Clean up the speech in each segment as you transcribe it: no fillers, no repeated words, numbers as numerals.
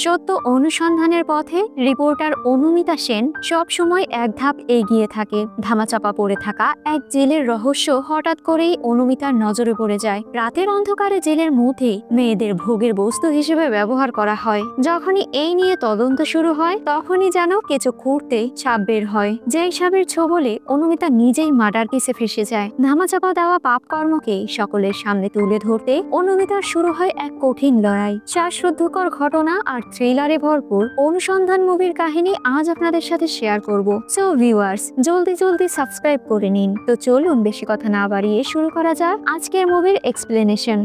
সত্য অনুসন্ধানের পথে রিপোর্টার অনুমিতা সেন সব সময় এক ধাপ এগিয়ে থাকে। ধামাচাপা পড়ে থাকা এক জেলের রহস্য হঠাৎ করেই অনুমিতার নজরে পড়ে যায়। রাতের অন্ধকারে জেলের মধ্যে মেয়েদের ভোগের বস্তু হিসেবে ব্যবহার করা হয়। যখনই এই নিয়ে তদন্ত শুরু হয় তখনই যেন কিছু খুঁড়তে ছাপ বের হয়, যেই সাপের ছোবলে অনুমিতা নিজেই মার্ডার কেসে ফেসে যায়। ধামাচাপা দেওয়া পাপকর্মকে সকলের সামনে তুলে ধরতে অনুমিতার শুরু হয় এক কঠিন লড়াই। শ্বাসরুদ্ধকর ঘটনা আর থ্রিলারে ভরপুর অনুসন্ধান মুভির কাহিনী আজ আপনাদের সাথে শেয়ার করব। সো ভিউয়ার্স, জলদি জলদি সাবস্ক্রাইব করে নিন। তো চলুন বেশি কথা না বাড়িয়ে শুরু করা যাক আজকের মুভির এক্সপ্লেনেশন।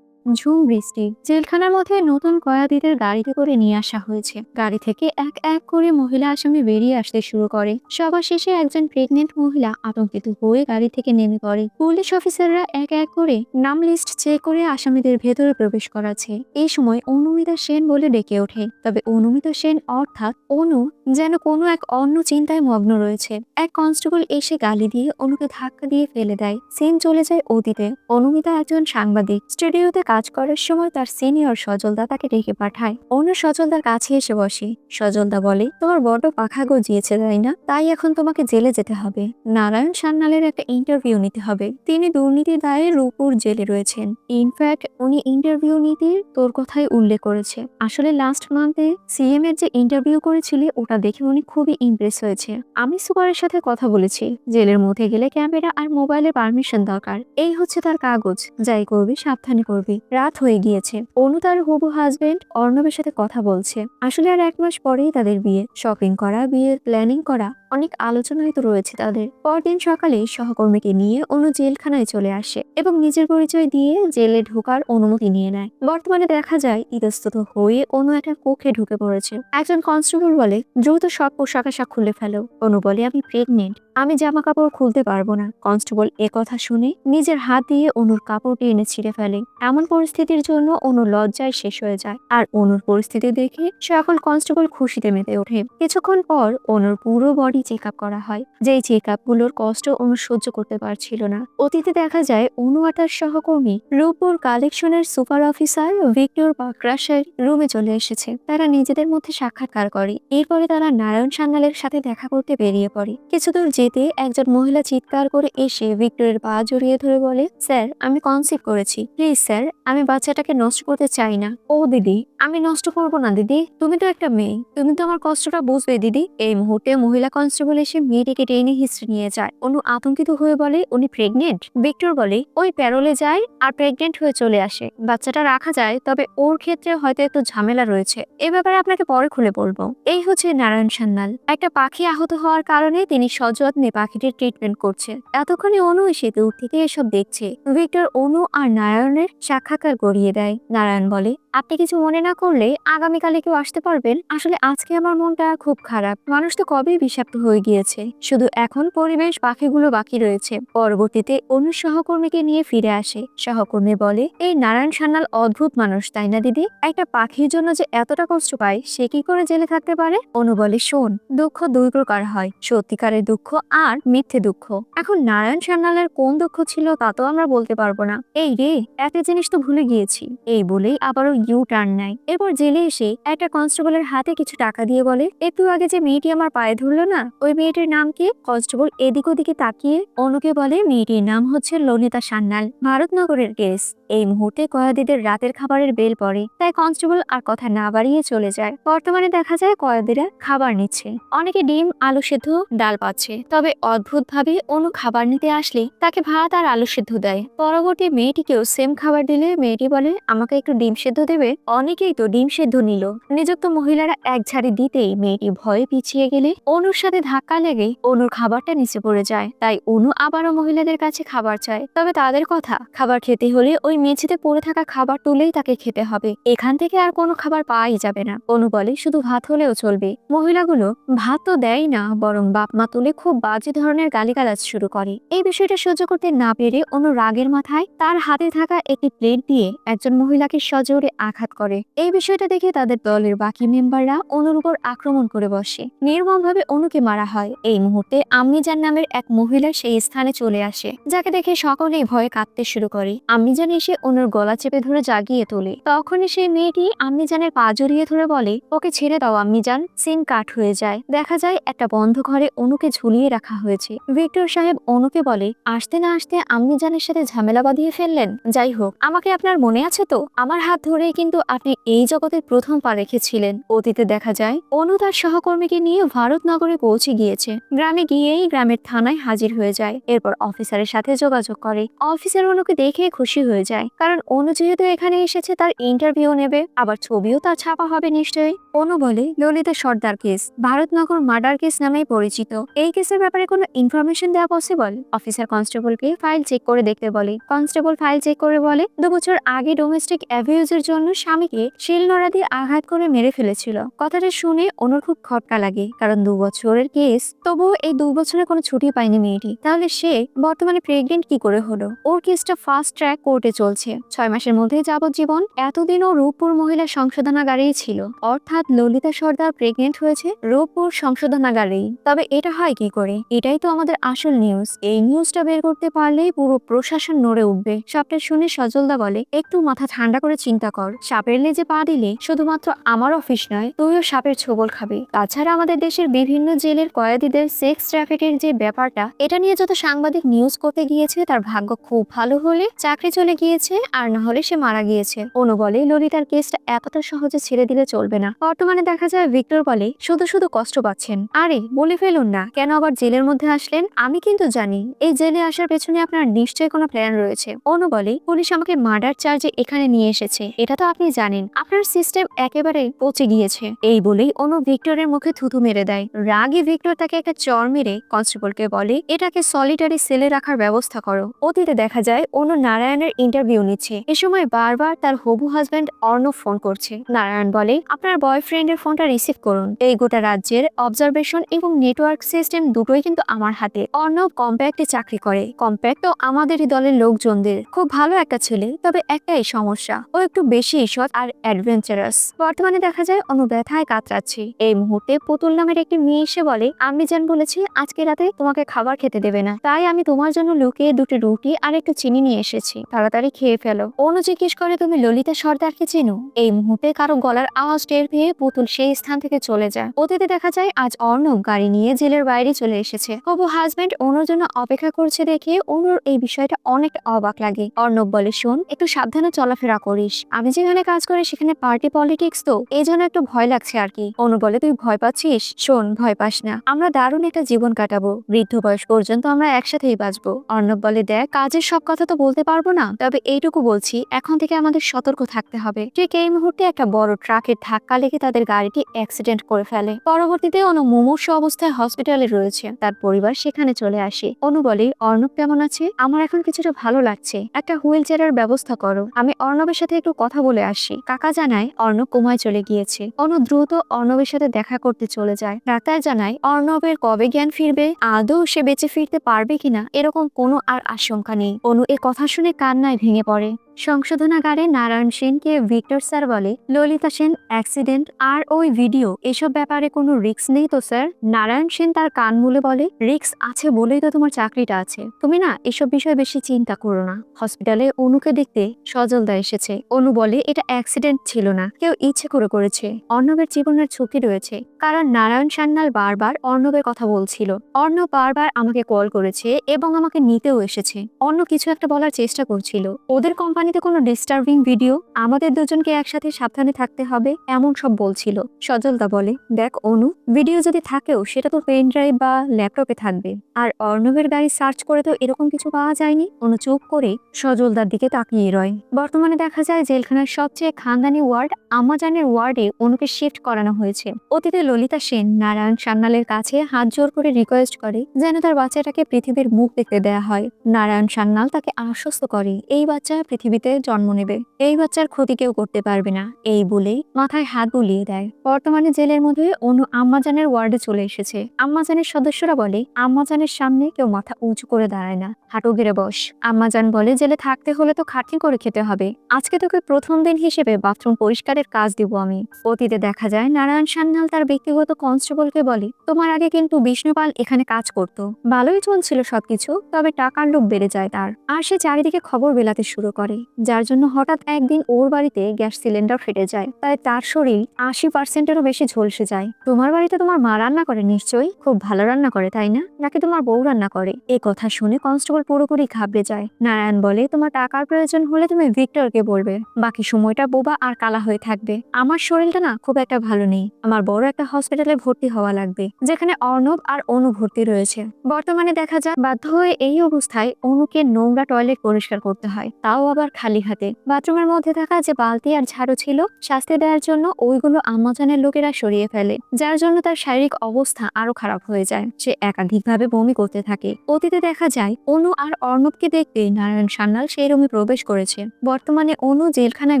ঝুম বৃষ্টি। জেলখানার মধ্যে নতুন কয়েদিদের গাড়িতে করে নিয়ে আসা হয়েছে। গাড়ি থেকে এক এক করে মহিলা আসামি বেরিয়ে আসতে শুরু করে। সবার শেষে একজন প্রেগনেন্ট মহিলা আতঙ্কিত হয়ে গাড়ি থেকে নেমে পড়ে। পুলিশ অফিসাররা এক এক করে নাম লিস্ট চেক করে আসামিদের ভেতরে প্রবেশ করাচ্ছে। এই সময় অনুমিতা সেন বলে ডেকে ওঠে। তবে অনুমিতা সেন অর্থাৎ অনু যেন কোনো এক অন্য চিন্তায় মগ্ন রয়েছে। এক কনস্টেবল এসে গালি দিয়ে অনুকে ধাক্কা দিয়ে ফেলে দেয়। সিন চলে যায় অতীতে। অনুমিতা একজন সাংবাদিক, স্টুডিওতে কাজ করার সময় তার সিনিয়র সজলদা তাকে ডেকে পাঠায়। অনু সজলদার কাছে এসে বসে। সজলদা বলে, তোমার বড় পাখা গজিয়েছে তাই না? তাই এখন তোমাকে জেলে যেতে হবে। নারায়ণ সান্যালের একটা ইন্টারভিউ নিতে হবে। তিনি দুর্নীতির দায়ে রূপপুর জেলে রয়েছেন। ইনফ্যাক্ট উনি ইন্টারভিউ নিতে তোর কথাই উল্লেখ করেছে। আসলে লাস্ট মান্থে সিএম এর যে ইন্টারভিউ করেছিলে ওটা দেখে উনি খুবই ইমপ্রেস হয়েছে। আমি সুপারের সাথে কথা বলেছি, জেলের মধ্যে গেলে ক্যামেরা আর মোবাইলের পারমিশন দরকার। এই হচ্ছে তার কাগজ, যাই করবি সাবধানে করবি। রাত হয়ে গিয়েছে। অনু তার হবু হাজবেন্ড অর্ণবের সাথে কথা বলছে। আসলে আর 1 মাস পরেই তাদের বিয়ে। শপিং করা, বিয়ের প্ল্যানিং করা, অনেক আলোচনায় তো রয়েছে তাদের। পরদিন সকালে সহকর্মীকে নিয়ে অনু জেলখানায় চলে আসে এবং নিজের পরিচয় দিয়ে জেলে ঢোকার অনুমতি নিয়ে নেয়। বর্তমানে দেখা যায় ইতস্তত হয়ে অনু একটা কক্ষে ঢুকে পড়েছে। একজন কনস্টেবল বলে, দ্রুত সব পোশাক আশাক খুলে ফেলো। অনু বলে, আমি প্রেগনেন্ট, আমি জামা কাপড় খুলতে পারবো না। কনস্টেবল কথা শুনে নিজের হাত দিয়ে অনুর কাপড় টেনে ছিঁড়ে ফেলে। এমন পরিস্থিতির জন্য অনু লজ্জায় শেষ হয়ে যায়। আর অনুর পরিস্থিতি দেখে সকল কনস্টেবল খুশিতে মেতে ওঠে। কিছুক্ষণ পর অনুর পুরো বডি চেক আপ করা হয়। যেই চেক আপ গুলোর কষ্ট অনু সহ্য করতে পারছিল না। অতীতে দেখা যায় অনু আর তার সহকর্মী রূপপুর কালেকশনের সুপার অফিসার ভিক্টর বাকরাসের রুমে চলে এসেছে। তারা নিজেদের মধ্যে সাক্ষাৎকার করে। এরপরে তারা নারায়ণ সান্যালের সাথে দেখা করতে বেরিয়ে পড়ে। কিছুদূর যেতে একজন মহিলা চিৎকার করে এসে ভিক্টরের পা জড়িয়ে ধরে বলে, স্যার আমি কনসিভ করেছি, প্লিজ স্যার আমি বাচ্চাটাকে নষ্ট করতে চাই না। ও দিদি, আমি নষ্ট করবো না দিদি, তুমি তো একটা মেয়ে, তুমি তো আমার কষ্টটা বুঝবে দিদি। এই মুহূর্তে মহিলা কনস্টেবল এসে মেয়েটিকে টেনে হিস্ট্রি নিয়ে যায়। অনু আতঙ্কিত হয়ে বলে, উনি প্রেগনেন্ট? ভিক্টর বলে, ওই প্যারোলে যায় আর প্রেগনেন্ট হয়ে চলে আসে। বাচ্চাটা রাখা যায়, তবে ওর ক্ষেত্রে হয়তো একটু ঝামেলা রয়েছে। এ ব্যাপারে আপনাকে পরে খুলে বলবো। এই হচ্ছে নারায়ণ সান্যাল। একটা পাখি আহত হওয়ার কারণে তিনি সযত্নে পাখিটির ট্রিটমেন্ট করছে। এতক্ষণে অনু এসে দূর থেকে এসব দেখছে। ভিক্টর অনু আর নারায়ণের সাক্ষাৎকার গড়িয়ে দেয়। নারায়ণ বলে, আপনি কিছু মনে না করলে আগামীকালে কেউ আসতে পারবেন? আসলে আজকে আমার মনটা খুব খারাপ। মানুষ তো কবেই বিষাক্ত হয়ে গিয়েছে, শুধু এখন পরিবেশ পাখিগুলো বাকি রয়েছে। পরবর্তীতে অনু সহকর্মীকে নিয়ে ফিরে আসে। সহকর্মী বলে, এই নারায়ণ সান্যাল অদ্ভুত মানুষ তাই না দিদি? একটা পাখির জন্য যে এতটা কষ্ট পায় সে কি করে জেলে থাকতে পারে? অনু বলে, শোন, দুঃখ দুই প্রকার হয়, সত্যিকারের দুঃখ আর মিথ্যে দুঃখ। এখন নারায়ণ সান্যালের কোন দুঃখ ছিল তা তো আমরা বলতে পারবো না। এই রে, একটা জিনিস তো ভুলে গিয়েছি। এই বলেই আবারও ইউ টার্ন নেয়। এরপর জেলে এসে একটা কনস্টেবলের হাতে কিছু টাকা দিয়ে বলে, একটু আগে যে মেয়েটি আমার পায়ে ধরলো না, ওই মেয়েটির নাম কি? কনস্টেবল এদিক ওদিকে তাকিয়ে অনুকে বলে, মেয়েটির নাম হচ্ছে ললিতা সান্যাল, ভারতনগরের কেস। এই মুহূর্তে কয়েদিদের রাতের খাবারের বেল পড়ে, তাই কনস্টেবল আর কথা না বাড়িয়ে চলে যায়। বর্তমানে দেখা যায় কয়েদিরা খাবার নিচ্ছে। অনেকে ডিম, আলু সেদ্ধ, ডাল পাচ্ছে। তবে অদ্ভুত ভাবে অনু খাবার নিতে আসলে তাকে ভাত আর আলু সেদ্ধ দেয়। পরবর্তী মেয়েটিকেও সেম খাবার দিলে মেয়েটি বলে, আমাকে একটু ডিম সেদ্ধ দেবে? অনেকেই তো ডিম সেদ্ধ নিল। নিযুক্ত মহিলারা এক ঝাড়ি দিতেই মেয়েটি ভয়ে পিছিয়ে গেলে অনুর সাথে ধাক্কা লেগে অনুর খাবারটা নিচে পড়ে যায়। তাই অনু আবারও মহিলাদের কাছে খাবার চায়। তবে তাদের কথা, খাবার খেতে হলে ওই মেঝেতে পড়ে থাকা খাবার তুলেই তাকে খেতে হবে, এখান থেকে আর কোনো খাবার পাওয়াই যাবে না। অনু বলে, শুধু ভাত হলেও চলবে। মহিলাগুলো ভাত তো দেয় না, বরং বাপ মা তুলে খুব বাজে ধরনের গালিগালাজ শুরু করে। এই বিষয়টা সহ্য করতে না পেরে অনু রাগের মাথায় তার হাতে থাকা একটি প্লেট দিয়ে একজন মহিলাকে সজোরে আঘাত করে। এই বিষয়টা দেখে তাদের দলের বাকি মেম্বাররা অনুর উপর আক্রমণ করে বসে। নির্মমভাবে অনুকে মারা হয়। এই মুহূর্তে আম্মিজান নামের এক মহিলা সেই স্থানে চলে আসে, যাকে দেখে সকলেই ভয়ে কাঁদতে শুরু করে। আম্মিজান এসে এসে অনুর গলা চেপে ধরে জাগিয়ে তোলে। তখনই সেই মেয়েটি আম্মিজানের পা জড়িয়ে ধরে বলে, ওকে ছেড়ে দাও আম্মিজান। সিন কাট হয়ে যায়। দেখা যায় একটা বন্ধ ঘরে অনুকে ঝুলিয়ে রাখা হয়েছে। ভিক্টর সাহেব অনুকে বলে, আসতে না আসতে আম্মিজানের সাথে ঝামেলা বাঁধিয়ে ফেললেন। যাই হোক, আমাকে আপনার মনে আছে তো? আমার হাত ধরেই কিন্তু আপনি এই জগতের প্রথম পা রেখেছিলেন। অতীতে দেখা যায় অনু তার সহকর্মীকে নিয়ে ভারতনগরে পৌঁছে গিয়েছে। গ্রামে গিয়েই গ্রামের থানায় হাজির হয়ে যায়। এরপর অফিসারের সাথে যোগাযোগ করে। অফিসার অনুকে দেখে খুশি হয়ে যায়, কারণ অনু যেহেতু এখানে এসেছে তার ইন্টারভিউ নেবে, আবার ছবিও তার ছাপা হবে নিশ্চয়ই। অনু বলে, ললিতা সর্দার কেস ভারতনগর মার্ডার কেস নামেই পরিচিত। এই কেসের ব্যাপারে কোনো ইনফরমেশন দেওয়া পসিবল? অফিসার কনস্টেবলকে ফাইল চেক করে দেখতে বলে। কনস্টেবল ফাইল চেক করে বলে, 2 বছর আগে ডোমেস্টিক অ্যাবিউজের জন্য স্বামীকে শিলনোড়া দিয়ে আঘাত করে মেরে ফেলেছিল। কথাটা শুনে অনুর খুব খটকা লাগে, কারণ 2 বছরের কেস, তবুও এই 2 বছরে কোনো ছুটি পায়নি মেয়েটি। তাহলে সে বর্তমানে প্রেগনেন্ট কি করে হলো? ওর কেসটা ফাস্ট ট্র্যাক কোর্টে চলছে। 6 মাসের মধ্যে যাবজ্জীবন। এতদিন ও রূপপুর মহিলা সংশোধনাগারেই ছিল, অর্থাৎ ললিতা সর্দার প্রেগনেন্ট হয়েছে রূপপুর সংশোধনাগারেই। তবে এটা হয় কি করে? এটাই তো আমাদের আসল নিউজ। এই নিউজটা বের করতে পারলেই পুরো প্রশাসন নড়ে উঠবে। সবটা শুনে সজলদা বলে, একটু মাথা ঠান্ডা করে চিন্তা কর। সাপের লেজে পা দিলে শুধুমাত্র আমার অফিস নয়, তুইও সাপের ছোবল খাবি। তাছাড়া আমাদের দেশের বিভিন্ন জেলের কয়েদিদের সেক্স ট্রাফিকের যে ব্যাপারটা, এটা নিয়ে যত সাংবাদিক নিউজ করতে গিয়েছে তার ভাগ্য খুব ভালো হলে চাকরি চলে গিয়েছে, আর না হলে সে মারা গিয়েছে। অনু বলে, ললিতার কেসটা এতটা সহজে ছেড়ে দিলে চলবে না। বর্তমানে দেখা যায় ভিক্টর বলে, শুধু শুধু কষ্ট পাচ্ছেন। আরে বলে ফেলুন না, কেন আবার জেলের মধ্যে আসলেন? আমি কিন্তু জানি এই জেলে আসার পেছনে আপনার নিশ্চয়ই কোনো প্ল্যান রয়েছে। অনু বলে, পুলিশ আমাকে মার্ডার চার্জে এখানে নিয়ে এসেছে, এটা তো আপনি জানেন। আপনার সিস্টেম একেবারে পচে গিয়েছে। এই বলেই অনু ভিক্টরের মুখে থুতু মেরে দেয়। রাগে ভিক্টর তাকে একটা চড় মেরে কনস্টেবলকে বলে, এটাকে সলিটারি সেলে রাখার ব্যবস্থা করো। অতীতে দেখা যায় অনু নারায়ণের ইন্টারভিউ নিচ্ছে। এ সময় বারবার তার হবু হাজব্যান্ড অর্ণব ফোন করছে। নারায়ণ বলে, আপনার বয়ফ্রেন্ডের ফোনটা রিসিভ করুন। এই গোটা রাজ্যের অবজারভেশন এবং নেটওয়ার্ক সিস্টেম দুটোই কিন্তু আমার হাতে। অর্ণব কম্প্যাক্টে চাকরি করে। কম্প্যাক্ট তো আমাদেরই দলের লোকজনদের। খুব ভালো একটা ছেলে, তবে একটাই সমস্যা, ও একটু বেশি সৎ আর অ্যাডভেঞ্চারাস। বর্তমানে দেখা যায় অনু ব্যথায় কাতরাচ্ছে। এই মুহূর্তে পুতুল নামের একটি মেয়ে এসে বলে, আম্মিজান বলেছি আজকে রাতে তোমাকে খাবার খেতে দেবে না, তাই আমি তোমার জন্য লুকিয়ে 2টি রুটি আর একটু চিনি নিয়ে এসেছি, তাড়াতাড়ি খেয়ে ফেলো। অনু জিজ্ঞেস করে, তুমি ললিতা সর্দারকে চেনো? এই মুহূর্তে কারো গলার আওয়াজ টের পেয়ে পুতুল সেই স্থান থেকে চলে যায়। অতীতে দেখা যায় আজ অর্ণব গাড়ি নিয়ে জেলের বাইরে চলে এসেছে। হবু হাজবেন্ড অনুর জন্য অপেক্ষা করছে দেখে অনুর এই বিষয়টা অনেকটা অবাক লাগে। অর্ণব বলে, শোন, একটু সাবধানে চলাফেরা করিস। আমি যেখানে কাজ করি সেখানে পার্টি পলিটিক্স তো, এই জন্য একটু ভয় লাগছে আর কি। অনু বলে, তুই ভয় পাচ্ছিস? শোন, ভয় পাস না, আমরা দারুণ একটা জীবন কাটাবো। বৃদ্ধ বয়স পর্যন্ত আমরা একসাথেই বাঁচবো। অর্ণব বলে, দেখ, কাজের সব কথা তো বলতে পারবো না, তবে এইটুকু বলছি, এখন থেকে আমাদের সতর্ক থাকতে হবে। ঠিক এই মুহূর্তে একটা বড় ট্রাকের ধাক্কা লেগে তাদের গাড়িটি অ্যাক্সিডেন্ট করে ফেলে। পরবর্তীতে অনু মুমূর্ষ অবস্থায় হসপিটালে রয়েছে। তার পরিবার সেখানে চলে আসে। অনু বলে, অর্ণব কেমন আছে? আমার এখন কিছুটা ভালো লাগছে, একটা হুইল চেয়ারের ব্যবস্থা করো, আমি অর্ণবের সাথে একটু কথা বলে আসি। কাকা জানায় অর্ণব কোমায় চলে গিয়েছে। অনু দ্রুত অর্ণবের সাথে দেখা করতে চলে যায়। ডাক্তার জানায় অর্ণবের কবে জ্ঞান ফিরবে, আদৌ সে বেঁচে ফিরতে পারবে কিনা এরকম কোনো আর আশঙ্কা নেই। অনু এ কথা শুনে কান্নায় ভেঙে পড়ে। সংশোধনাগারে নারায়ণ সেনকে ভিক্টর স্যার বলে, ললিতা সেন অ্যাক্সিডেন্ট আর ওই ভিডিও, এসব ব্যাপারে কোনো রিস্ক নেই তো স্যার? নারায়ণ সেন তার কান মুলে বলে, রিস্ক আছে বলেই তো তোমার চাকরিটা আছে। তুমি না এসব বিষয়ে বেশি চিন্তা করো না। হসপিটালে অনুকে দেখতে সজলদা এসেছে। অনু বলে, এটা অ্যাক্সিডেন্ট ছিল না, কেউ ইচ্ছে করে করেছে। অর্ণবের জীবনের ঝুঁকি রয়েছে, কারণ নারায়ণ সান্যাল বারবার অর্ণবের কথা বলছিল। অর্ণব বারবার আমাকে কল করেছে এবং আমাকে নিতেও এসেছে। অন্য কিছু একটা বলার চেষ্টা করছিল। ওদের কোম্পানিতে কোনো ডিস্টার্বিং ভিডিও, আমাদের দুজনকে একসাথে সাবধানে থাকতে হবে, এমন সব বলছিল। সজলদা বলে, দেখ অনু, ভিডিও যদি থাকেও সেটা তো পেন ড্রাইভ বা ল্যাপটপে থাকবে, আর অর্ণবের গাড়ি সার্চ করে তো এরকম কিছু পাওয়া যায়নি। অনু চুপ করে সজলদার দিকে তাকিয়ে রয়। বর্তমানে দেখা যায় জেলখানার সবচেয়ে খানদানি ওয়ার্ড আম্মাজানের ওয়ার্ডে অনুকে শিফট করানো হয়েছে। অতীতে ললিতা সেন নারায়ণ সান্যালের কাছে হাত জোর করে রিকোয়েস্ট করে যেন তার বাচ্চাটাকে পৃথিবীর মুখ দেখতে দেয়া হয়। নারায়ণ সান্যাল তাকে আশ্বস্ত করে এই বাচ্চা পৃথিবীতে জন্ম নেবে, এই বাচ্চার ক্ষতি কেউ করতে পারবে না। এই বলেই মাথায় হাত বুলিয়ে দেয়। বর্তমানে জেলের মধ্যে অনু আম্মাজানের ওয়ার্ডে চলে এসেছে। আম্মাজানের সদস্যরা বলে, আম্মাজানের সামনে কেউ মাথা উঁচু করে দাঁড়ায় না, হাঁটু গেড়ে বস। আম্মাজান বলে, জেলে থাকতে হলে তো খাটনি করে খেতে হবে। আজকে তোকে প্রথম দিন হিসেবে বাথরুম পরিষ্কারের কাজ দিব আমি। অতীতে দেখা যায় নারায়ণ সান্যাল তার ব্যক্তিগত কনস্টেবলকে বলে, তোমার আগে কিন্তু বিষ্ণুপাল এখানে কাজ করত, ভালোই চলছিল সবকিছু, তবে টাকার লোভ বেড়ে যায় তার, আর সে চারিদিকে খবর বেলাতে শুরু করে। যার জন্য হঠাৎ একদিন ওর বাড়িতে গ্যাস সিলিন্ডার ফেটে যায়, তাই তার শরীর 80%-এরও বেশি ঝলসে যায়। তোমার বাড়িতে তোমার মা রান্না করে নিশ্চয়ই, খুব ভালো রান্না করে তাই না, নাকি তোমার বউ রান্না করে? এই কথা শুনে কনস্টেবল পুরোপুরি ঘাবড়ে যায়। নারায়ণ বলে, তোমার টাকার প্রয়োজন হলে তুমি ভিক্টরকে বলবে, বাকি সময়টা বোবা আর কালা হয়ে থাকবে। আমার শরীরটা না খুব একটা ভালো নেই, আমার বড় একটা হসপিটালে ভর্তি হওয়া লাগবে, যেখানে অর্ণব আর অনু ভর্তি রয়েছে। বর্তমানে দেখা যায় বাধ্য হয়ে এই অবস্থায় অনুকে নোংরা টয়লেট পরিষ্কার করতে হয়, তাও আবার খালি হাতে। বাথরুমের মধ্যে থাকা যে বালতি আর ঝাড়ু ছিল শাস্তি দেওয়ার জন্য ওইগুলো আম্মাজানের লোকেরা সরিয়ে ফেলে, যার জন্য তার শারীরিক অবস্থা আরো খারাপ হয়ে যায়। সে একাধিকভাবে বমি করতে থাকে। অতীতে দেখা যায় অনু আর অর্ণবকে দেখতে নারায়ণ সান্যাল সেই রুমে প্রবেশ করেছে। বর্তমানে অনু জেলখানায়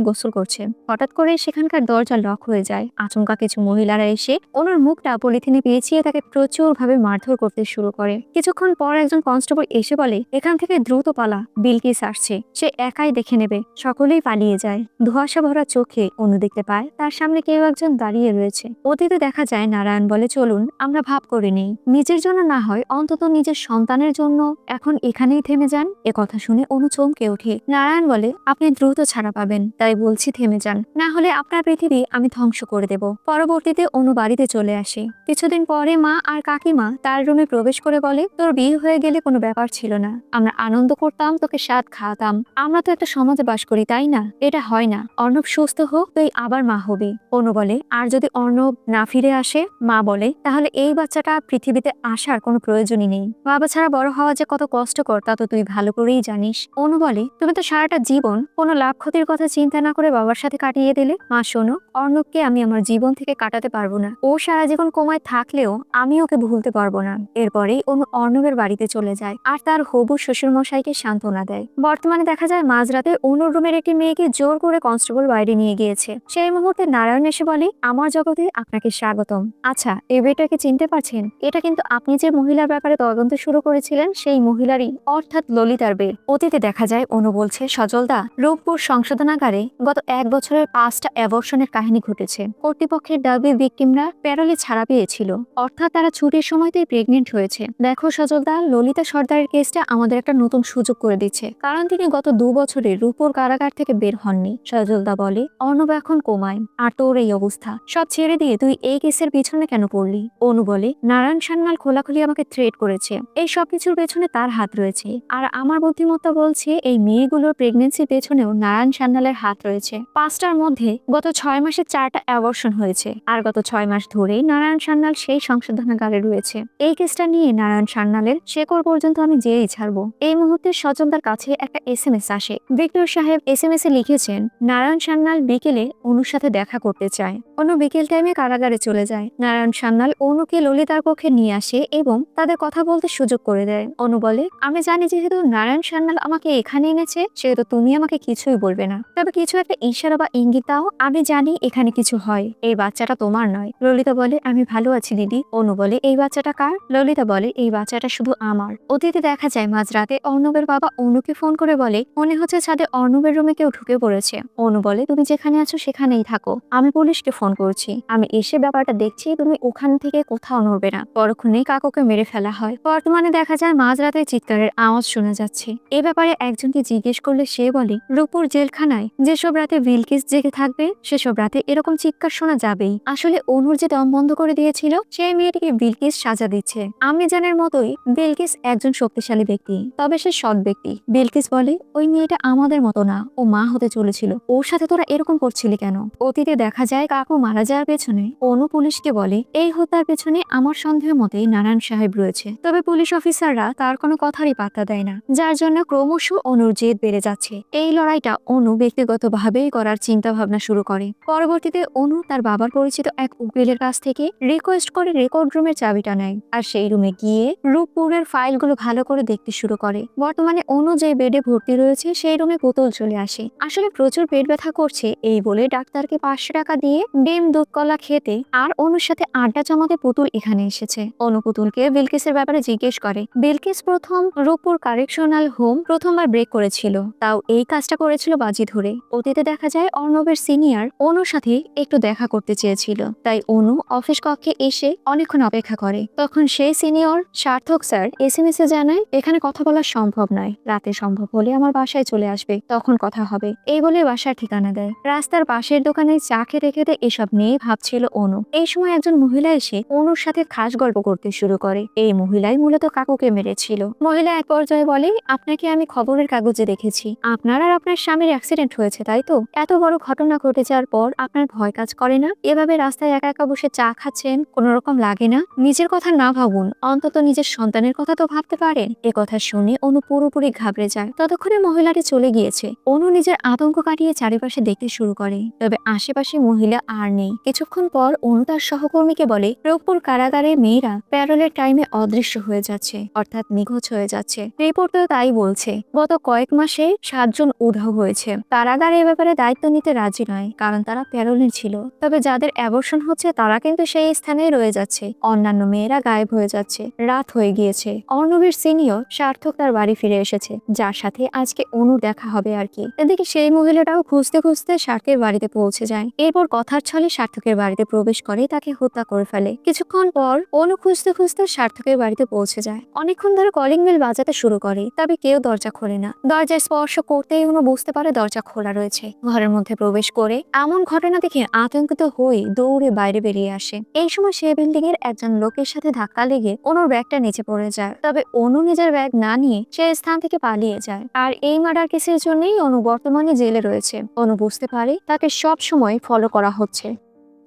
গোসল করছে। হঠাৎ করে সেখানকার দরজা লক হয়ে যায়। আচমকা কিছু মহিলারা এসে অনুর মুখটা পলিথিনে পেঁচিয়ে তাকে প্রচুর ভাবে মারধর করতে শুরু করে। কিছুক্ষণ পর একজন কনস্টেবল এসে বলে, এখান থেকে দ্রুত পালা, বিলকিস আসছে, সে একাই দেখে নেবে। সকলেই পালিয়ে যায়। ধোঁয়াশা ভরা চোখে অনু দেখতে পায় তার সামনে কেউ একজন দাঁড়িয়ে রয়েছে। অতীতে দেখা যায় নারায়ণ বলে, চলুন আমরা ভাব করে নেই, নিজের জন্য না হয় অন্তত নিজের সন্তানের জন্য এখন এখানেই থেমে যান। এ কথা শুনে অনু চমকে ওঠে। নারায়ণ বলে, আপনি দ্রুত ছাড়া পাবেন, তাই বলছি থেমে যান, না হলে আপনার পৃথিবী আমি ধ্বংস করে দেব। পরবর্তীতে অনু বাড়িতে চলে আসে। কিছুদিন পরে মা আর কাকিমা তার রুমে প্রবেশ করে বলে, তোর বিয়ে হয়ে গেলে কোনো ব্যাপার ছিল না, আমরা আনন্দ করতাম, তোকে স্বাদ খাওয়াতাম, আমরা তো একটা সমাজে বাস করি তাই না, এটা হয় না, অর্ণব সুস্থ হোক তুই আবার মা হবি। অনু বলে, আর যদি অর্ণব না ফিরে আসে? মা বলে, তাহলে এই বাচ্চাটা পৃথিবীতে আসার কোনো প্রয়োজনই নেই। বাবা ছাড়া বড় হওয়া যে কত কষ্টকর তা তো তুই ভালো করেই জানিস। অনু বলে, তুমি তো সারাটা জীবন কোনো লাভ ক্ষতির কথা চিন্তা না করে বাবার সাথে কাটিয়ে দিলে। মা শোনো, অর্ণবকে আমি আমার জীবন থেকে কাটাতে পারবো না, ও সারা জীবন কোমায় থাকলেও আমি ওকে ভুলতে পারবো না। এরপরেই অনু অর্ণবের বাড়িতে চলে যায় আর তার হবু শ্বশুরমশাইকে সান্ত্বনা দেয়। বর্তমানে দেখা যায় মাঝরাতে অনুর রুমের একটি মেয়েকে জোর করে কনস্টেবল বাইরে নিয়ে গিয়েছে। সেই মুহূর্তে নারায়ণ এসে বলে, আমার জগতে আপনাকে স্বাগতম। আচ্ছা, এই মেয়েটাকে চিনতে পারছেন? এটা কিন্তু আপনি যে মহিলার ব্যাপারে তদন্ত শুরু করেছিলেন সেই মহিলারই, অর্থাৎ ললিতার বের। অতীতে দেখা যায় অনু বলছে, সজলদা, রূপপুর সংশোধনাগারে গত 1 বছরের 5টা অ্যাবর্শনের কাহিনী ঘটেছে। কর্তৃপক্ষের দাবি ভিকটিমরা প্যারোলে ছাড়া পেয়েছিল, অর্থাৎ তারা ছুটির সময়তেই প্রেগনেন্ট হয়েছে। দেখো সজলদা, ললিতা সর্দারের কেসটা আমাদের একটা নতুন সুযোগ করে দিচ্ছে, কারণ তিনি গত 2 বছরে রূপপুর কারাগার থেকে বের হননি। সজলদা বলে, অর্ণব এখন কোমায়, আর তোর এই অবস্থা, সব ছেড়ে দিয়ে তুই এই কেসের পিছনে কেন পড়লি? অনু বলে, নারায়ণ সান্যাল খোলাখুলি আমাকে থ্রেট করেছে, এই সবকিছুর পেছনে তার হাত রয়েছে, আর আমার বুদ্ধিমত্তা বলছে এই মেয়েগুলোর প্রেগনেন্সির পেছনেও নারায়ণ সান্যালের হাত রয়েছে। 5টার মধ্যে গত 6 মাসে 4টা অ্যাবর্শন হয়েছে, আর গত 6 মাস ধরেই নারায়ণ সান্যাল সেই সংশোধনাগারে রয়েছে। এই কেসটা নিয়ে নারায়ণ সান্যালের শেকড় পর্যন্ত আমি যেয়েই ছাড়বো। এই মুহূর্তে সজলদার কাছে একটা SMS আসে। ভিক্টর সাহেব SMS এ লিখেছেন, নারায়ণ সান্যাল বিকেলে অনুর সাথে দেখা করতে চায়। অনু বিকেল টাইমে কারাগারে চলে যায়। নারায়ণ সান্যাল অনুকে ললিতার কক্ষে নিয়ে আসে এবং তাদের কথা বলতে সুযোগ করে দেয়। অনু বলে, আমি জানি যেহেতু নারায়ণ সান্যাল আমাকে এখানে এনেছে সেহেতু তুমি আমাকে কিছুই বলবে না, তবে কিছু একটা ইশারা বা ইঙ্গিত দাও, আমি জানি এখানে কিছু হয়, এই বাচ্চাটা তোমার নয়। ললিতা বলে, আমি ভালো আছি দিদি। অনু বলে, এই বাচ্চাটা কার? ললিতা বলে, এই বাচ্চাটা শুধু আমার। অতীতে দেখা যায় মাঝরাতে অর্ণবের বাবা অনুকে ফোন করে বলে, মনে হচ্ছে ছাদে অর্ণবের রুমে কেউ ঢুকে পড়েছে। অনু বলে, তুমি যেখানে আছো সেখানেই থাকো, আমি পুলিশকে ফোন করছি, আমি এসে ব্যাপারটা দেখছি, তুমি ওখান থেকে কোথাও নড়বে না। পরক্ষণেই কাকুকে মেরে ফেলা হয়। বর্তমানে দেখা যায় মাঝরাতে চিৎকারের আওয়াজ শোনা যাচ্ছে। এ ব্যাপারে একজনকে জিজ্ঞেস করলে সে বলে, রূপপুর জেলখানায় যেসব রাতে বিলকিস জেগে থাকবে সেসব রাতে এরকম চিৎকার শোনা যাবেই। আসলে অনুর যে দম বন্ধ করে দিয়েছিল সেই মেয়েটিকে বিলকিস সাজা দিচ্ছে। আম্মিজানের মতোই বিলকিস একজন শক্তিশালী ব্যক্তি, তবে সে সৎ ব্যক্তি। বিলকিস বলে, ওই মেয়েটা আমাদের মতো না, ও মা হতে চলেছিল, ওর সাথে তোরা এরকম করছিলি কেন? অতীতে দেখা যায় কাকু মারা যাওয়ার পেছনে অনু পুলিশকে বলে, এই হত্যার পেছনে আমার সন্দেহ মতেই নারায়ণ সাহেব রয়েছে, তবে পুলিশ অফিসাররা তার কোনো কথারই পাত্তা দেয় না, যার জন্য ক্রমশ অনুর জেদ বেড়ে যাচ্ছে। এই লড়াইটা অনু ব্যক্তিগতভাবেই করার চিন্তা ভাবনা শুরু করে। পরবর্তীতে অনু তার বাবার পরিচিত এক উকিলের কাছ থেকে রিকোয়েস্ট করে রেকর্ড রুমের চাবিটা নেয় আর সেই রুমে গিয়ে রূপপুরের ফাইলগুলো ভালো করে দেখতে শুরু করে। বর্তমানে অনু যে বেডে ভর্তি রয়েছে সেই রুমে পুতুল চলে আসে। আসলে প্রচুর পেট ব্যথা করছে এই বলে ডাক্তারকে 500 টাকা দিয়ে ডিম দুধ কলা খেতে আর অনুর সাথে আড্ডা জমাতে পুতুল এখানে এসেছে। অনু পুতুলকে বিলকিসের ব্যাপারে জিজ্ঞেস করে। বিলকিস প্রথম রূপপুর কারেকশনাল হোম প্রথমবার ব্রেক করেছিল, তাও এই কাজটা করেছিল বাজি ধরে। অতীতে দেখা যায় অর্ণবের সিনিয়র অনুর সাথে একটু দেখা করতে চেয়েছিল, তাই অনু অফিস কক্ষে এসে অনেকক্ষণ অপেক্ষা করে। তখন সেই সিনিয়র সার্থক স্যার SMS এ জানায়, এখানে কথা বলা সম্ভব নয়, রাতে সম্ভব হলে আমার বাসায় চলে চলে আসবে, তখন কথা হবে, এই বলে বাসার ঠিকানা দেয়। রাস্তার পাশের দোকানে চা খেতে খেতে এসব নিয়ে ভাবছিল অনু। এই সময় একজন মহিলা এসে অনুর সাথে খাস গল্প করতে শুরু করে। এই মহিলাই মূলত কাকুকে মেরেছিল। মহিলা এক পর্যায়ে বলে, আপনাকে আমি খবরের কাগজে দেখেছি, আপনার আর আপনার স্বামীর অ্যাক্সিডেন্ট হয়েছে তাই তো? এত বড় ঘটনা ঘটে যাওয়ার পর আপনার ভয় কাজ করে না? এভাবে রাস্তায় একা একা বসে চা খাচ্ছেন, কোনো রকম লাগে না? নিজের কথা না ভাবুন, অন্তত নিজের সন্তানের কথা তো ভাবতে পারেন। এ কথা শুনে অনু পুরোপুরি ঘাবড়ে যায়। ততক্ষণে মহিলাটি চলে গিয়েছে। অনু নিজের আতঙ্ক কাটিয়ে চারিপাশে দেখতে শুরু করে, তবে আশেপাশে মহিলা আর নেই। কিছুক্ষণ পর অনু তার সহকর্মীকে বলে, রূপপুর কারাগারে মেয়েরা প্যারোলের টাইমে অদৃশ্য হয়ে যাচ্ছে, অর্থাৎ নিখোঁজ হয়ে যাচ্ছে। রিপোর্ট তো তাই বলছে। গত কয়েক মাসে 7 জন উধাও হয়েছে। কারাগার এ ব্যাপারে দায়িত্ব নিতে রাজি নয়, কারণ তারা প্যারোলে ছিল। তবে যাদের অ্যাবর্শন হচ্ছে তারা কিন্তু সেই স্থানেই রয়ে যাচ্ছে। অন্যান্য মেয়েরা গায়েব হয়ে যাচ্ছে। রাত হয়ে গিয়েছে। অর্ণবের সিনিয়র সার্থক তার বাড়ি ফিরে এসেছে, যার সাথে আজকে অনুর দেখা হবে আর কি। এদিকে সেই মহিলাটাও খুঁজতে খুঁজতে সার্থকের বাড়িতে পৌঁছে যায়। এরপর কথার ছলে সার্থকের বাড়িতে প্রবেশ করে তাকে হত্যা করে ফেলে। কিছুক্ষণ পর অনু খুঁজতে খুঁজতে সার্থকের বাড়িতে পৌঁছে যায়। অনেকক্ষণ ধরে কলিং বেল বাজাতে শুরু করে, তবে কেউ দরজা খোলে না। দরজায় স্পর্শ করতেই অনু বুঝতে পারে দরজা খোলা রয়েছে। ঘরের মধ্যে প্রবেশ করে এমন ঘটনা দেখে আতঙ্কিত হয়ে দৌড়ে বাইরে বেরিয়ে আসে। এই সময় সে বিল্ডিং এর একজন লোকের সাথে ধাক্কা লেগে অনুর ব্যাগটা নিচে পড়ে যায়। তবে অনু নিজের ব্যাগ না নিয়ে সে স্থান থেকে পালিয়ে যায়। আর এই মার্ডার কেসের জন্যই অনু বর্তমানে জেলে রয়েছে। অনু বুঝতে পারে তাকে সব সময় ফলো করা হচ্ছে।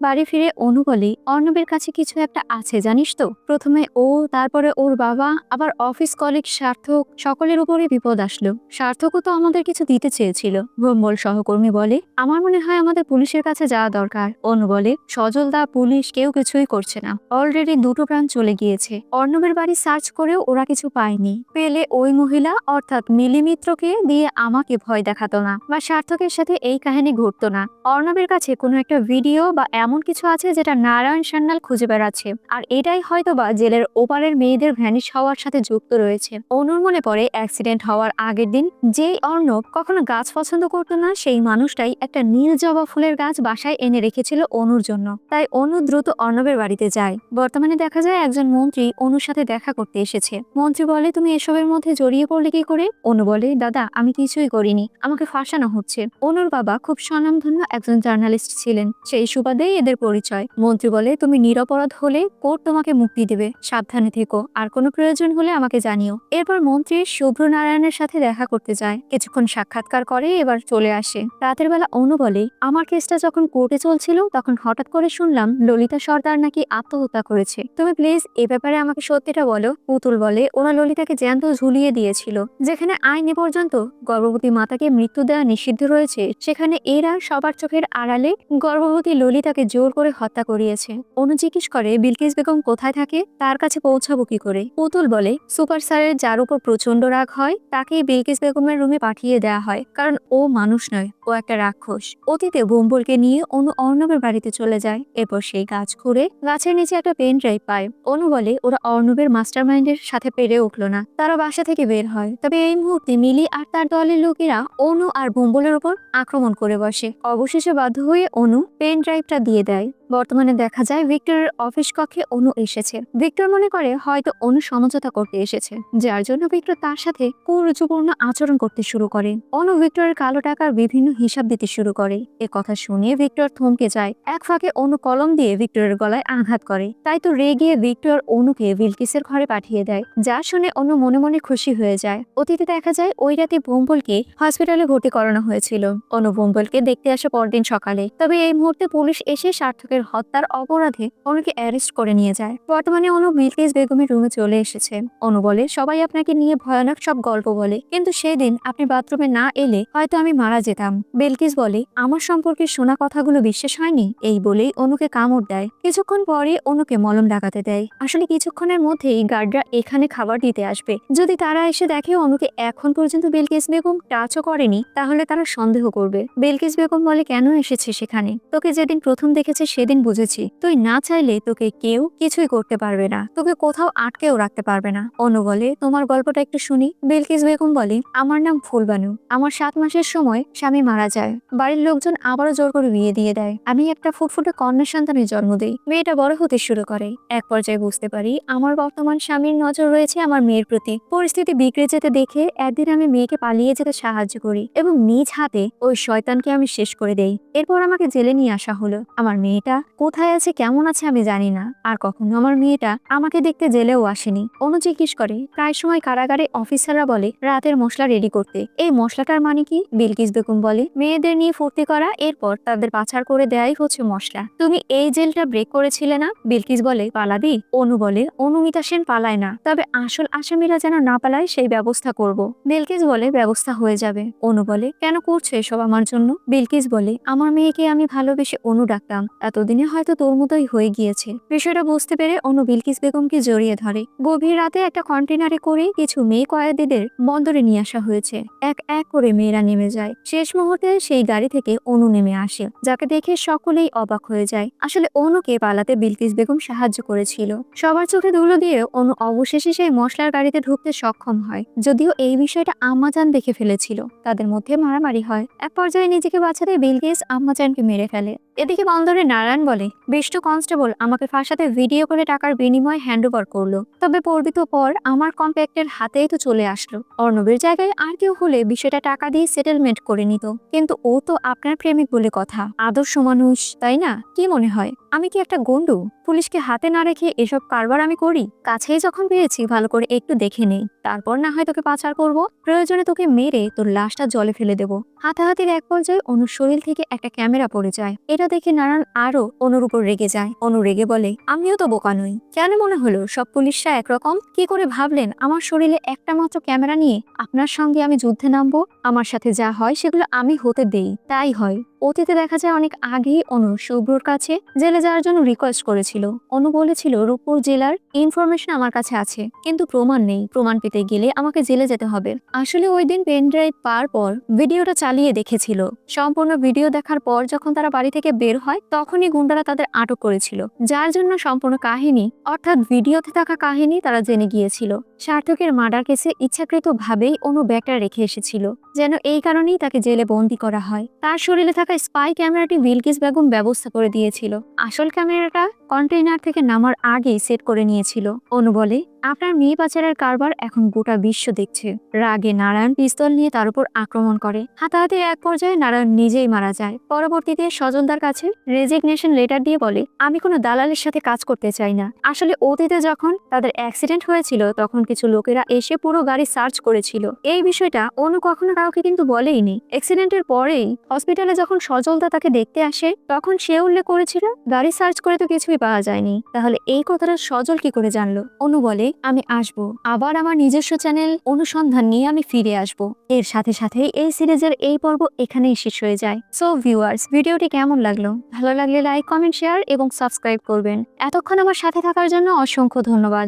বাড়ি ফিরে অনু বলে, অর্ণবের কাছে কিছু একটা আছে জানিস তো? প্রথমে ও, তারপরে ওর বাবা, আবার অফিস কলিগ সার্থক, সকলের উপরে বিপদ আসলো। সার্থকও তো আমাদের কিছু দিতে চেয়েছিল। ভোম্বল সহকর্মী বলে, আমার মনে হয় আমাদের পুলিশের কাছে যাওয়া দরকার। অনু বলে, সজলদা, পুলিশ কেউ কিছুই করছে না। অলরেডি 2টো প্রাণ চলে গিয়েছে। অর্ণবের বাড়ি সার্চ করেও ওরা কিছু পায়নি। পেলে ওই মহিলা অর্থাৎ মিলি মিত্রকে দিয়ে আমাকে ভয় দেখাতো না, বা সার্থকের সাথে এই কাহিনী ঘটতো না। অর্ণবের কাছে কোনো একটা ভিডিও বা এমন কিছু আছে যেটা নারায়ণ সান্যাল খুঁজে বেড়াচ্ছে, আর এটাই হয়তো বা জেলের ওপারের মেয়েদের ভ্যানিশ হওয়ার সাথে যুক্ত রয়েছে। অনুর মনে পড়ে অ্যাক্সিডেন্ট হওয়ার আগের দিন যেই অর্ণব কখনো গাছ পছন্দ করতো না, সেই মানুষটাই একটা নীল জবা ফুলের গাছ বাসায় এনে রেখেছিল অনুর জন্য। তাই অনু দ্রুত অর্ণবের বাড়িতে যায়। বর্তমানে দেখা যায় একজন মন্ত্রী অনুর সাথে দেখা করতে এসেছে। মন্ত্রী বলে, তুমি এসবের মধ্যে জড়িয়ে পড়লে কি করে? অনু বলে, দাদা আমি কিছুই করিনি, আমাকে ফাঁসানো হচ্ছে। অনুর বাবা খুব স্বনামধন্য একজন জার্নালিস্ট ছিলেন, সেই সুবাদেই এদের পরিচয়। মন্ত্রী বলে, তুমি নিরপরাধ হলে কোর্ট তোমাকে মুক্তি দেবে, সাবধানে থেকো, আর কোনো প্রয়োজন হলে আমাকে জানিও। এরপর মন্ত্রী শুভ্র নারায়ণের সাথে দেখা করতে যায়। কিছুক্ষণ সাক্ষাৎকার করে এবার চলে আসে। রাতের বেলা অনু বলে, আমার কেসটা যখন কোর্টে চলছিল তখন হঠাৎ করে শুনলাম ললিতা সর্দার নাকি আত্মহত্যা করেছে। তুমি প্লিজ এ ব্যাপারে আমাকে সত্যিটা বলো। পুতুল বলে, ওরা ললিতাকে জ্যান্ত ঝুলিয়ে দিয়েছিল। যেখানে আইনে পর্যন্ত গর্ভবতী মাতাকে মৃত্যু দেওয়া নিষিদ্ধ রয়েছে, সেখানে এরা সবার চোখের আড়ালে গর্ভবতী ললিতাকে জোর করে হত্যা করিয়েছে। অনু জিজ্ঞেস করে, বিলকিস বেগম কোথায় থাকে, তার কাছে পৌঁছাবো কি করে? পুতুল বলে, সুপার স্যারের যার উপর প্রচন্ড রাগ হয় তাকেই বিলকিস বেগমের রুমে পাঠিয়ে দেওয়া হয়, কারণ ও মানুষ নয়, ও একটা রাক্ষস। অতীতে ভোম্বলকে নিয়ে অনু অর্ণবের বাড়িতে চলে যায়। এরপর সেই গাছ খুঁড়ে গাছের নিচে একটা পেন ড্রাইভ পায়। অনু বলে, ওরা অর্ণবের মাস্টার মাইন্ডের সাথে পেরে উঠলো না, তারা বাসা থেকে বের হয়। তবে এই মুহূর্তে মিলি আর তার দলের লোকেরা অনু আর ভোম্বলের উপর আক্রমণ করে বসে। অবশেষে বাধ্য হয়ে অনু পেন ড্রাইভটা দিয়ে দেয়। বর্তমানে দেখা যায় ভিক্টরের অফিস কক্ষে অনু এসেছে। ভিক্টর মনে করে হয়তো অনু সমঝোতা করতে এসেছে, যার জন্য ভিক্টর তার সাথে কুরুচিপূর্ণ আচরণ করতে শুরু করে। অনু ভিক্টরের কালো টাকার বিভিন্ন হিসাব দিতে শুরু করে। এ কথা শুনে ভিক্টর থমকে যায়। এক ফাঁকে অনু কলম দিয়ে ভিক্টরের গলায় আঘাত করে। তাই তো রেগে ভিক্টর অনুকে বিলকিসের ঘরে পাঠিয়ে দেয়, যা শুনে অনু মনে মনে খুশি হয়ে যায়। অতীতে দেখা যায় ওই রাতে ভোম্বলকে হসপিটালে ভর্তি করানো হয়েছিল। অনু ভোম্বলকে দেখতে আসে পরদিন সকালে। তবে এই মুহূর্তে পুলিশ এসে সার্থকের হত্যার অপরাধে অনুকে অ্যারেস্ট করে নিয়ে যায়। বর্তমানে অনু বিলকিস বেগমের রুমে চলে এসেছে। অনু বলে, সবাই আপনাকে নিয়ে ভয়ানক সব গল্প বলে, কিন্তু সেদিন আপনি বাথরুমে না এলে হয়তো আমি মারা যেতাম। বিলকিস বলে, আমার সম্পর্কে শোনা কথাগুলো বিশ্বাস হয়নি? এই বলেই অনুকে কামড় দেয়। কিছুক্ষণ পরে অনুকে মলম লাগাতে দেয়। আসলে কিছুক্ষণের মধ্যেই গার্ডরা এখানে খাবার দিতে আসবে। যদি তারা এসে দেখে অনুকে এখন পর্যন্ত বিলকিস বেগম টাচও করেনি, তাহলে তারা সন্দেহ করবে। বিলকিস বেগম বলে, কেন এসেছে সেখানে? তোকে যেদিন প্রথম দেখেছে সেদিন সেদিন বুঝেছি তুই না চাইলে তোকে কেউ কিছুই করতে পারবে না, তোকে কোথাও আটকেও রাখতে পারবে না। অনু বলে, তোমার গল্পটা একটু শুনি। বিলকিস বেগম বলে, আমার নাম ফুলবানু। আমার 7 মাসের সময় স্বামী মারা যায়। বাড়ির লোকজন আবারও জোর করে বিয়ে দিয়ে দেয়। আমি একটা ফুটফুটে কন্যা সন্তানের জন্ম দেই। মেয়েটা বড় হতে শুরু করে। এক পর্যায়ে বুঝতে পারি আমার বর্তমান স্বামীর নজর রয়েছে আমার মেয়ের প্রতি। পরিস্থিতি বিগড়ে যেতে দেখে একদিন আমি মেয়েকে পালিয়ে যেতে সাহায্য করি এবং নিজ হাতে ওই শয়তানকে আমি শেষ করে দেই। এরপর আমাকে জেলে নিয়ে আসা হলো। আমার মেয়েটা কোথায় আছে, কেমন আছে আমি জানি না। আর কখনো আমার মেয়েটা আমাকে দেখতে জেলেও আসেনি। অনু জিজ্ঞেস করে, প্রায় সময় কারাগারে অফিসাররা বলে রাতের মশলা রেডি করতে, এই মশলাটার মানে কি? বিলকিস বেগম বলে, মেয়েদের নিয়ে ফুর্তি করা, এরপর তাদের পাচার করে দেয়াই হচ্ছে মশলা। তুমি এই জেলটা ব্রেক করেছিলে না? বিলকিস বলে, পালাবি? অনু বলে, অনুমিতা সেন পালায় না, তবে আসল আসামিরা যেন না পালায় সেই ব্যবস্থা করব। বিলকিস বলে, ব্যবস্থা হয়ে যাবে। অনু বলে, কেন করছো এসব আমার জন্য? বিলকিস বলে, আমার মেয়েকে আমি ভালোবেসে অনু ডাকতাম, এতদিনে হয়তো তোর মতোই হয়ে গিয়েছে। বিষয়টা বুঝতে পেরে অনু বিলকিস বেগমকে জড়িয়ে ধরে। গভীর রাতে একটা কন্টেনারে করে কিছু মেয়ে কয়েদিদের বন্দরে নিয়ে আসা হয়েছে। এক এক করে মেয়েরা নেমে যায়। শেষ মুহূর্তে সেই গাড়ি থেকে অনু নেমে আসে, যাকে দেখে সকলেই অবাক হয়ে যায়। আসলে অনুকে পালাতে বিলকিস বেগম সাহায্য করেছিল। সবার চোখে ধুলো দিয়ে অনু অবশেষে সেই মশলার গাড়িতে ঢুকতে সক্ষম হয়। যদিও এই বিষয়টা আম্মাজান দেখে ফেলেছিল। তাদের মধ্যে মারামারি হয়। এক পর্যায়ে নিজেকে বাঁচাতে বিলকিস আম্মাজানকে মেরে ফেলে। এদিকে বন্দরে নারায়ণ বলে, বিষ্টু কনস্টেবল আমাকে ফাঁসাতে ভিডিও করে টাকার বিনিময়ে হ্যান্ডওভার করলো, তবে পর্বিত পর আমার কম্প্যাক্টের হাতেই তো চলে আসলো। অর্ণবের জায়গায় আর কেউ হলে বিষয়টা টাকা দিয়ে সেটেলমেন্ট করে নিত, কিন্তু ও তো আপনার প্রেমিক বলে কথা, আদর্শ মানুষ, তাই না? কি মনে হয় আমি কি একটা গন্ডু? পুলিশকে হাতে না রেখে এসব কারবার আমি করি? কাছেই যখন পেয়েছি ভালো করে একটু দেখে নেই, তারপর না হয় তোকে পাচার করব। প্রয়োজনে তোকে মেরে তোর লাশটা জলে ফেলে দেবো। হাতাহাতির এক পর্যায়ে অনুর শরীর থেকে একটা ক্যামেরা পড়ে যায়। এটা দেখে নারায়ণ আরো অনুর উপর রেগে যায়। অনু রেগে বলে, আমিও তো বোকা নই, কেন মনে হলো সব পুলিশরা একরকম? কি করে ভাবলেন আমার শরীরে একটা মাত্র ক্যামেরা নিয়ে আপনার সঙ্গে আমি যুদ্ধে নামবো? আমার সাথে যা হয় সেগুলো আমি হতে দেই, তাই হয়। অতীতে দেখা যায় অনেক আগেই অনু শুভ্রর কাছে জেলে যাওয়ার জন্য রিকোয়েস্ট করেছিল। অনু বলেছিল, রূপপুর জেলার ইনফরমেশন আমার কাছে আছে, কিন্তু প্রমাণ নেই। প্রমাণ পেতে গেলে আমাকে জেলে যেতে হবে। আসলে ওই দিন পেন ড্রাইভ পাওয়ার পর ভিডিওটা চালিয়ে দেখেছিল। সম্পূর্ণ ভিডিও দেখার পর যখন তারা বাড়ি থেকে বের হয়, তখনই গুন্ডারা তাদের আটক করেছিল, যার জন্য সম্পূর্ণ কাহিনী অর্থাৎ ভিডিওতে থাকা কাহিনী তারা জেনে গিয়েছিল। সার্থকের মার্ডার কেসে ইচ্ছাকৃতভাবেই অনু ব্যাগটা রেখে এসেছিল, যেন এই কারণেই তাকে জেলে বন্দী করা হয়। তার শরীরে থাকা স্পাই ক্যামেরাটি বিলকিস বেগম ব্যবস্থা করে দিয়েছিল। আসল ক্যামেরাটা কন্টেইনার থেকে নামার আগেই সেট করে নিয়েছিল। অনু বলে, আপনার মেয়ে পাচারের কারবার এখন গোটা বিশ্ব দেখছে। রাগে নারায়ণ পিস্তল নিয়ে তার উপর আক্রমণ করে। হাতাহাতির এক পর্যায়ে নারায়ণ নিজেই মারা যায়। পরবর্তীতে সজলদার কাছে রেজিগনেশন লেটার দিয়ে বলে, আমি কোনো দালালের সাথে কাজ করতে চাই না। আসলে অতীতে যখন তাদের অ্যাক্সিডেন্ট হয়েছিল তখন কিছু লোকেরা এসে পুরো গাড়ি সার্চ করেছিল। এই বিষয়টা অনু কখনো কাউকে কিন্তু বলেইনি। অ্যাক্সিডেন্টের পরেই হসপিটালে যখন সজলদা তাকে দেখতে আসে তখন সে উল্লেখ করেছিল গাড়ি সার্চ করে তো কিছুই পাওয়া যায়নি। তাহলে এই কথাটা সজল কি করে জানলো? অনু বলে, আমি আসবো, আবার আমার নিজস্ব চ্যানেল অনুসন্ধান নিয়ে আমি ফিরে আসবো। এর সাথে সাথে এই সিরিজের এই পর্ব এখানেই শেষ হয়ে যায়। সো ভিউয়ার্স, ভিডিওটি কেমন লাগলো? ভালো লাগলে লাইক, কমেন্ট, শেয়ার এবং সাবস্ক্রাইব করবেন। এতক্ষণ আমার সাথে থাকার জন্য অসংখ্য ধন্যবাদ।